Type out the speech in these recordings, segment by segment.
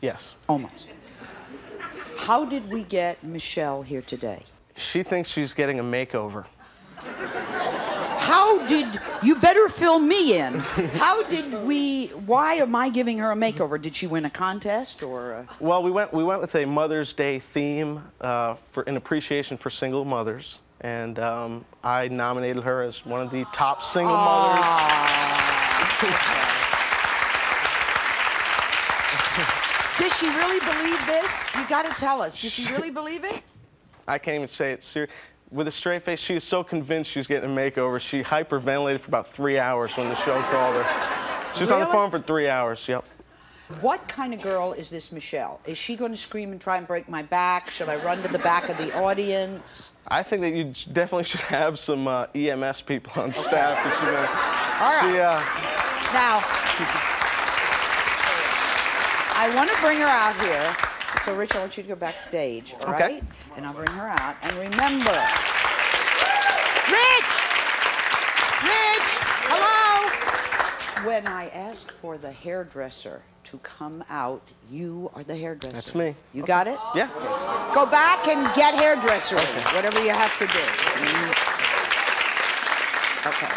Yes. Almost. How did we get Michelle here today? She thinks she's getting a makeover. How did, you better fill me in. How did we, why am I giving her a makeover? Did she win a contest or? Well, we went with a Mother's Day theme in appreciation for single mothers. And I nominated her as one of the top single mothers. Does she really believe this? You got to tell us. Does she really believe it? I can't even say it serious. With a straight face, she was so convinced she was getting a makeover. She hyperventilated for about 3 hours when the show called her. She was on the phone for 3 hours, yep. What kind of girl is this Michelle? Is she going to scream and try and break my back? Should I run to the back of the audience? I think that you definitely should have some EMS people on staff. All right. Now, I want to bring her out here. So, Rich, I want you to go backstage, all right? And I'll bring her out. And remember, Rich! Rich! Hello! When I ask for the hairdresser to come out, you are the hairdresser. That's me. You got it? Yeah. Okay. Go back and get hairdresser, whatever you have to do. Okay.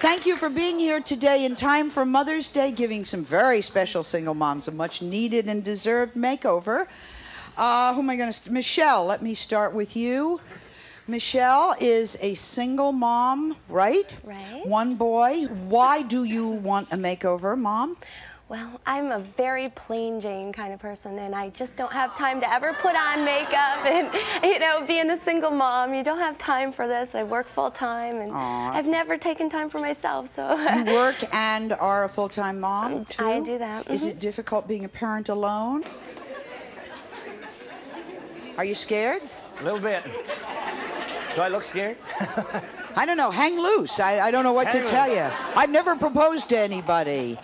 Thank you for being here today in time for Mother's Day, giving some very special single moms a much needed and deserved makeover. Who am I going to... Michelle, let me start with you. Michelle is a single mom, right? Right. One boy. Why do you want a makeover, Mom? Well, I'm a very plain Jane kind of person, and I just don't have time to ever put on makeup. And, you know, being a single mom, you don't have time for this. I work full time, and I've never taken time for myself, so. You work and are a full-time mom, too? I do that. Is it difficult being a parent alone? Are you scared? A little bit. Do I look scared? I don't know. Hang loose. I don't know what to tell you. I've never proposed to anybody.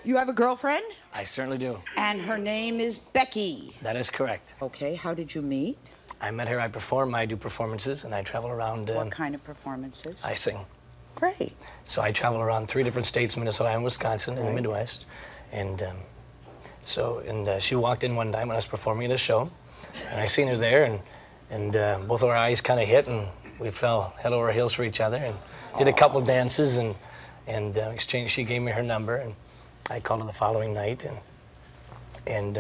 You have a girlfriend? I certainly do. And her name is Becky. That is correct. Okay, how did you meet? I met her, I perform, I do performances, and I travel around. What kind of performances? I sing. Great. So I travel around 3 different states, Minnesota and Wisconsin, in the Midwest. And she walked in one time when I was performing at a show, and I seen her there, and both of our eyes kind of hit, and we fell head over heels for each other, and did a couple dances, and exchanged. She gave me her number, and I called her the following night, and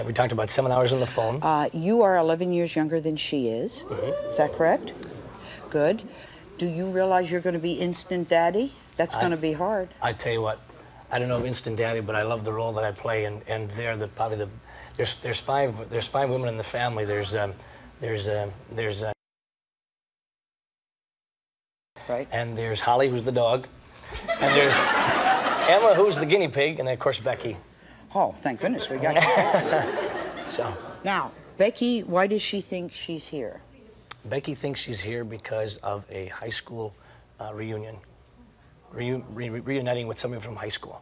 we talked about 7 hours on the phone. You are 11 years younger than she is. Is that correct? Good. Do you realize you're going to be instant daddy? That's going to be hard. I tell you what, I don't know if instant daddy, but I love the role that I play, and they're probably the there's five women in the family. There's right. And there's Holly, who's the dog, and there's Emma, who's the guinea pig, and of course Becky. Oh, thank goodness we got you. So now, Becky, why does she think she's here? Becky thinks she's here because of a high school reunion, reuniting with somebody from high school.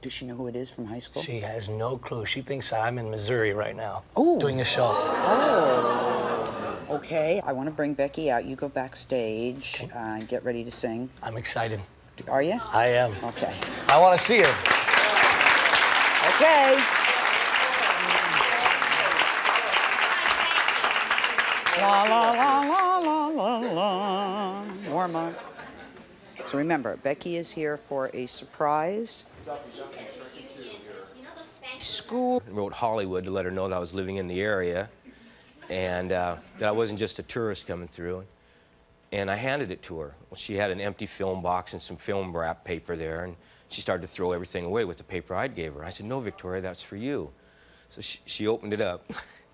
Does she know who it is from high school? She has no clue. She thinks I'm in Missouri right now, doing a show. Oh. Okay, I want to bring Becky out. You go backstage and get ready to sing. I'm excited. Are you? I am. Okay. I want to see her. Okay. La la la la la la la. Warm up. So remember, Becky is here for a surprise. School. I wrote Hollywood to let her know that I was living in the area and that I wasn't just a tourist coming through. And I handed it to her. Well, she had an empty film box and some film wrap paper there, and she started to throw everything away with the paper I'd gave her. I said, "No, Victoria, that's for you." So she opened it up,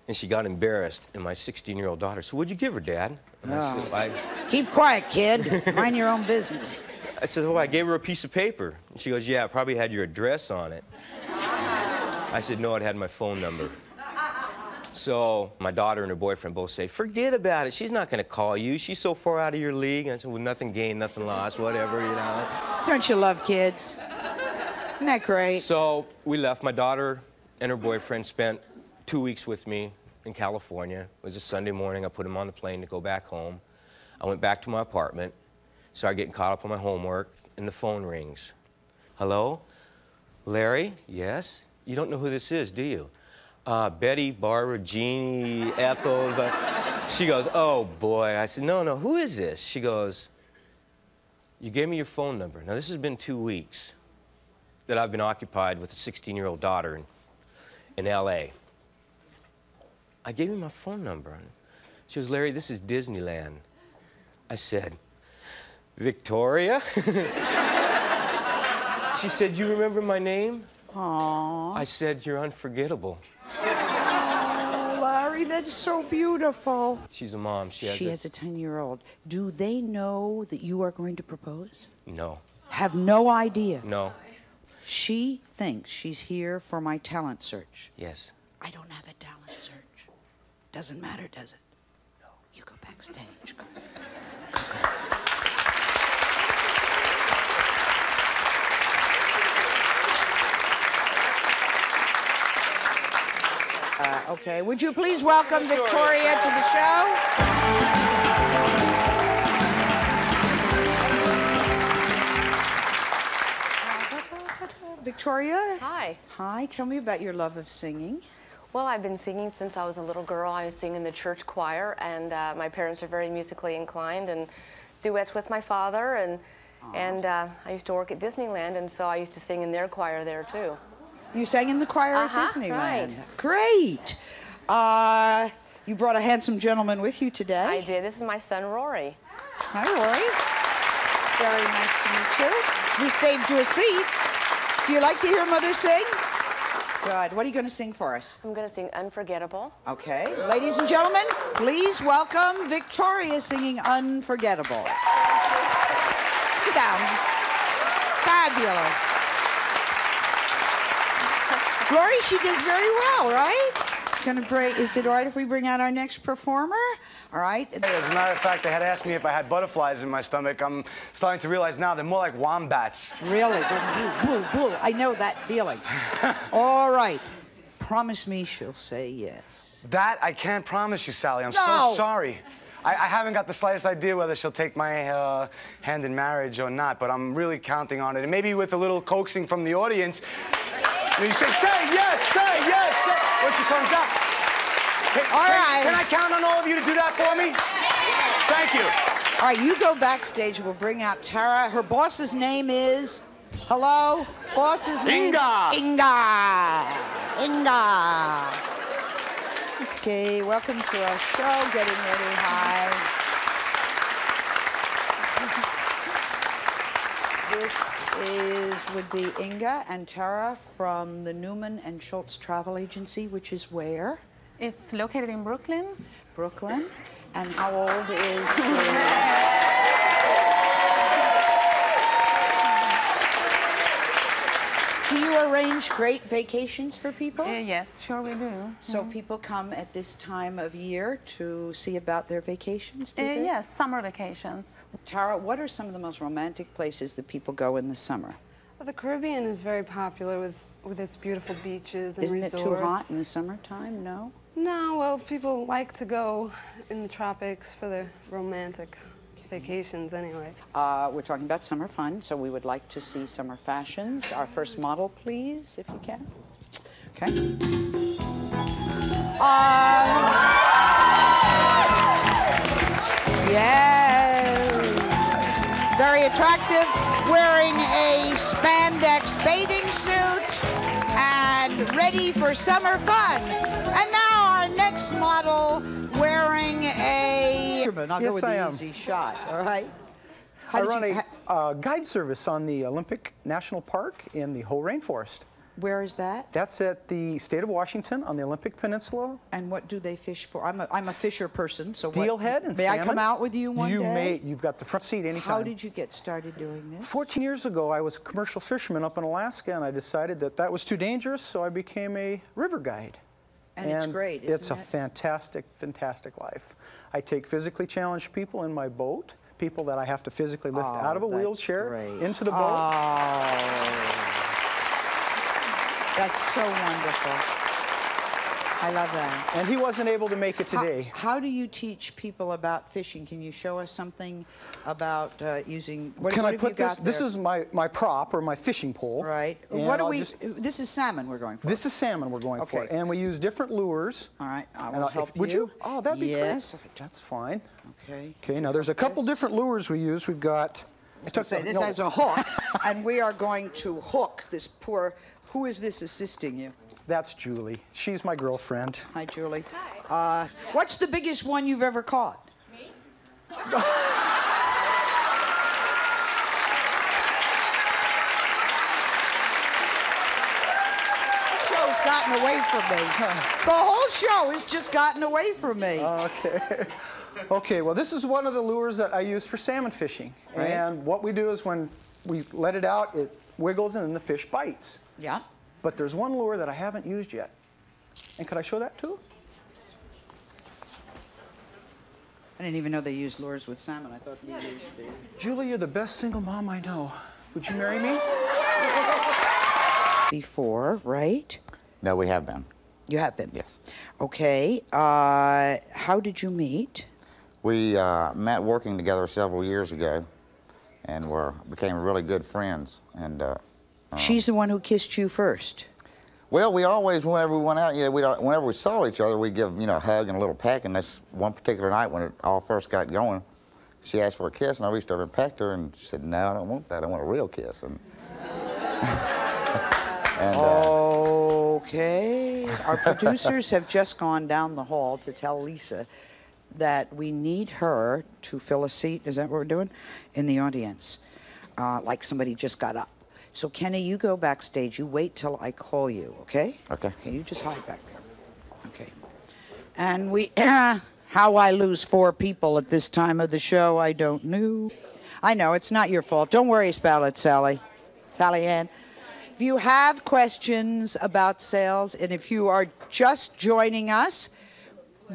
and she got embarrassed. And my 16-year-old daughter said, "What'd you give her, Dad?" And I said, Keep quiet, kid. Mind your own business. I said, "Oh, I gave her a piece of paper." And she goes, "Yeah, it probably had your address on it." I said, "No, it had my phone number." So my daughter and her boyfriend both say, "Forget about it. She's not going to call you. She's so far out of your league." And I said, "Well, nothing gained, nothing lost, whatever, you know." Don't you love kids? Isn't that great? So we left. My daughter and her boyfriend spent 2 weeks with me in California. It was a Sunday morning. I put him on the plane to go back home. I went back to my apartment, started getting caught up on my homework, and the phone rings. "Hello? Larry?" "Yes." you don't know who this is, do you? Betty, Barbara, Jeannie, Ethel. She goes, oh, boy. I said, no, who is this? She goes, you gave me your phone number. Now, this has been 2 weeks that I've been occupied with a 16-year-old daughter in L.A. I gave you my phone number. She goes, Larry, this is Disneyland. I said, Victoria? She said, you remember my name? Aww. I said, you're unforgettable. Oh, Larry, that's so beautiful. She's a mom. She has a 10-year-old. Do they know that you are going to propose? No. Have no idea? No. She thinks she's here for my talent search. Yes. I don't have a talent search. Doesn't matter, does it? No. You go backstage. Go. Okay, would you please welcome Victoria to the show? Victoria? Hi. Hi, tell me about your love of singing. Well, I've been singing since I was a little girl. I sing in the church choir, and my parents are very musically inclined, and duets with my father, and I used to work at Disneyland, and so I used to sing in their choir there, too. You sang in the choir at Disneyland. Right. Great. You brought a handsome gentleman with you today. I did. This is my son, Rory. Hi, Rory. Very nice to meet you. We saved you a seat. Do you like to hear Mother sing? Good. What are you going to sing for us? I'm going to sing Unforgettable. Okay. Ladies and gentlemen, please welcome Victoria singing Unforgettable. Sit down. Fabulous. Rory, she does very well, right? Is it all right if we bring out our next performer? All right. As a matter of fact, they had asked me if I had butterflies in my stomach. I'm starting to realize now they're more like wombats. Really? Boo, boo, boo. I know that feeling. All right. Promise me she'll say yes. That I can't promise you, Sally. I'm so sorry. I haven't got the slightest idea whether she'll take my hand in marriage or not, but I'm really counting on it. And maybe with a little coaxing from the audience, you say yes, say yes, say, when she comes up. Can I count on all of you to do that for me? Thank you. All right, you go backstage. We'll bring out Tara. Her boss's name is... Hello? Boss's name? Inga. Okay, welcome to our show. Getting ready. Hi. Would be Inga and Tara from the Newman and Schultz Travel Agency, which is where? It's located in Brooklyn. Brooklyn. And how old is Do you arrange great vacations for people? Yes, sure we do. So people come at this time of year to see about their vacations, do they? Yes, summer vacations. Tara, what are some of the most romantic places that people go in the summer? Well, the Caribbean is very popular with its beautiful beaches and resorts. Isn't it too hot in the summertime? No? No, well, people like to go in the tropics for the romantic vacations anyway. We're talking about summer fun, so we would like to see summer fashions. Our first model, please, if you can. Okay. Yes. Very attractive, wearing a spandex bathing suit and ready for summer fun. And now our next model wearing a... I'll go with the easy shot, all right? I run a guide service on the Olympic National Park in the whole rainforest. Where is that? That's at the state of Washington on the Olympic Peninsula. And what do they fish for? I'm a fisher person, so steelhead and may salmon. I come out with you one day? You may. You've got the front seat anytime. How did you get started doing this? 14 years ago, I was a commercial fisherman up in Alaska, and I decided that that was too dangerous, so I became a river guide. And it's great, isn't it? It's a fantastic, fantastic life. I take physically challenged people in my boat, people that I have to physically lift out of a wheelchair into the boat. Oh, that's so wonderful. I love that. And he wasn't able to make it today. How do you teach people about fishing? Can you show us something about using... What Can I have put you got this? This there? is my prop, or my fishing pole. Right. And What do I'll we... just- This is salmon we're going for. This is salmon we're going for. And we use different lures. All right. I And will help Would you? Oh, that'd be yes. great. That's fine. Okay. Okay, now there's a couple different lures we use. We've got... This has a hook, and we are going to hook this poor... Who is this assisting you? That's Julie. She's my girlfriend. Hi, Julie. Hi. What's the biggest one you've ever caught? Me? Show's gotten away from me. The whole show has just gotten away from me. Okay. Okay, well, this is one of the lures that I use for salmon fishing. Right. And what we do is when we let it out, it wiggles and then the fish bites. Yeah. But there's one lure that I haven't used yet. And could I show that too? I didn't even know they used lures with salmon. I thought you used the... Julie, you're the best single mom I know. Would you marry me? Before, right? No, we have been. You have been? Yes. Okay. How did you meet? We met working together several years ago, and became really good friends. And she's the one who kissed you first. Well, we always, whenever we went out, whenever we saw each other, we'd give a hug and a little peck. And this one particular night when it all first got going, she asked for a kiss, and I reached over and pecked her, and she said, "No, I don't want that. I want a real kiss." And, okay. Our producers have just gone down the hall to tell Lisa that we need her to fill a seat. Is that what we're doing? In the audience. Like somebody just got up. So, Kenny, you go backstage. You wait till I call you, okay? Okay. Okay, you just hide back there. Okay. And we... How I lose 4 people at this time of the show, I don't know. I know, it's not your fault. Don't worry about it, Sally. Sally Ann. If you have questions about sales, and if you are just joining us,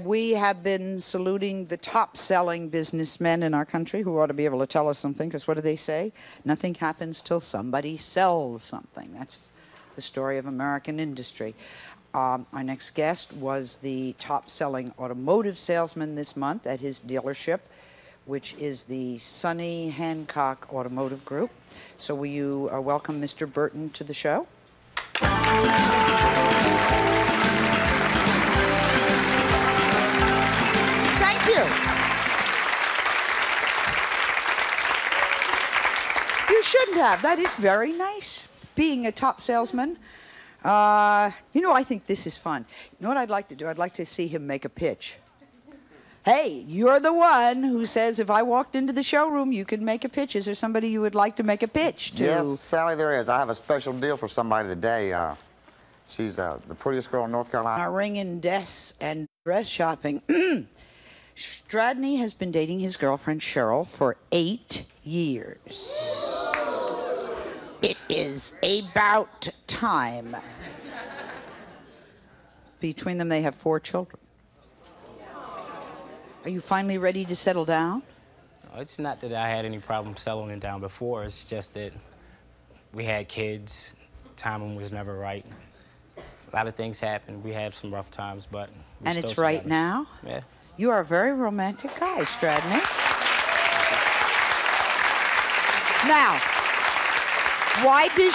we have been saluting the top-selling businessmen in our country who ought to be able to tell us something, because what do they say? Nothing happens till somebody sells something. That's the story of American industry. Our next guest was the top-selling automotive salesman this month at his dealership, which is the Sonny Hancock Automotive Group. So will you welcome Mr. Burton to the show? Thank you. You shouldn't have. That is very nice, being a top salesman. I think this is fun. You know what I'd like to do? I'd like to see him make a pitch. Hey, you're the one who says if I walked into the showroom, you could make a pitch. Is there somebody you would like to make a pitch to? Yes, Sally, there is. I have a special deal for somebody today. She's the prettiest girl in North Carolina. Ring and dress shopping. Stradney has been dating his girlfriend Cheryl for 8 years. It is about time. Between them, they have 4 children. Are you finally ready to settle down? It's not that I had any problem settling down before. It's just that we had kids. Timing was never right. A lot of things happened. We had some rough times, but we're and still it's right together. now? Yeah. You are a very romantic guy, Stradney. Now, why does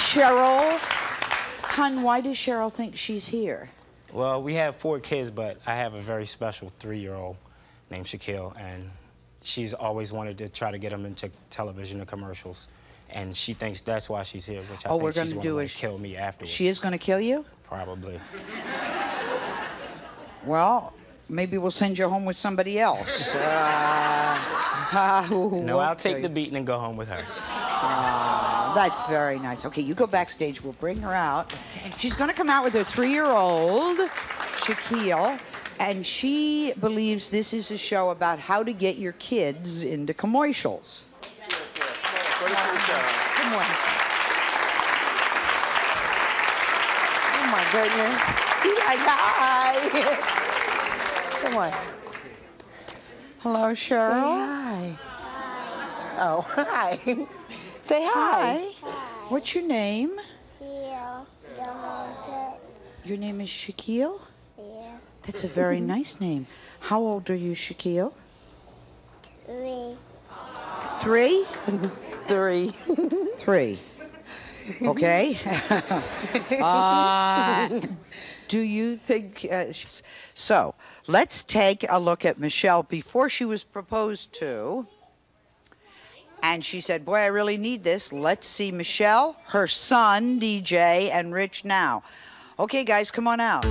Cheryl think she's here? Well, we have 4 kids, but I have a very special 3-year-old named Shaquille, and she's always wanted to try to get him into television and commercials. And she thinks that's why she's here, which I think she's going to kill me afterwards. She is going to kill you? Probably. Well, maybe we'll send you home with somebody else. No, I'll take the beating and go home with her. That's very nice. Okay, you go backstage. We'll bring her out. She's going to come out with her 3-year-old, Shaquille, and she believes this is a show about how to get your kids into commercials. Good morning. Oh, my goodness. Hi. Come on. Hello, Cheryl. Say hi. Oh, hi. Say hi. What's your name? Shaquille. Your name is Shaquille? Yeah. That's a very nice name. How old are you, Shaquille? 3. 3? 3. 3. Okay. Do you think... so, let's take a look at Michelle before she was proposed to. And she said, boy, I really need this. Let's see Michelle, her son, DJ, and Rich now. Okay, guys, come on out.